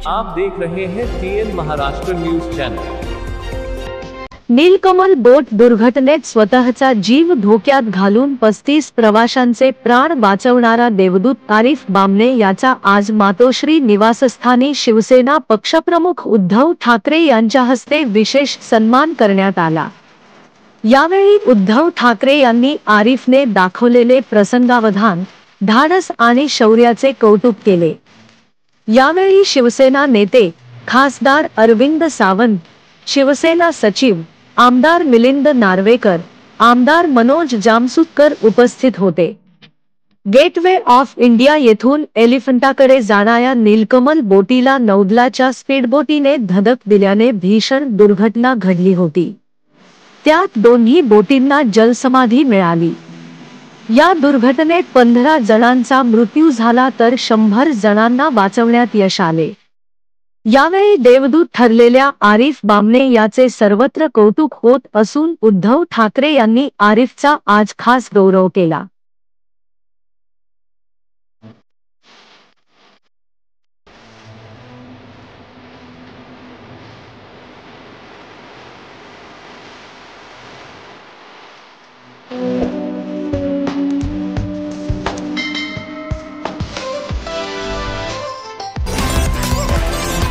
आप देख रहे हैं TN महाराष्ट्र न्यूज चैनल। नीलकमल बोट दुर्घटनेत स्वतःचा जीव धोक्यात घालून 35 प्रवाशांचे प्राण वाचवणारा देवदूत आरिफ बामणे याचा आज मातोश्री निवासस्थानी शिवसेना पक्षप्रमुख उद्धव ठाकरे यांच्या हस्ते विशेष सन्मान करण्यात आला। यावेळी उद्धव ठाकरे यांनी आरिफने दाखवलेले प्रसंगावधान, धाडस आणि शौर्याचे कौतुक केले। यावेळी शिवसेना नेते खासदार अरविंद सावंत, शिवसेना सचिव आमदार मिलिंद नार्वेकर, आमदार मनोज जामसुदकर उपस्थित होते। गेटवे ऑफ इंडिया येथून एलिफंटाकडे जाणाऱ्या नीलकमल बोटीला नौदलाच्या स्पीडबोटीने धडक दिल्याने भीषण दुर्घटना घडली होती। त्यात दोन्ही बोटींना जलसमाधी मिळाली। या दुर्घटनेत 15 जणांचा मृत्यू झाला तर 100 जणांना वाचवण्यात यश आले। यावेळी देवदूत ठरलेल्या आरिफ बामणे याचे सर्वत्र कौतुक होत असून उद्धव ठाकरे यांनी आरिफचा आज खास गौरव केला।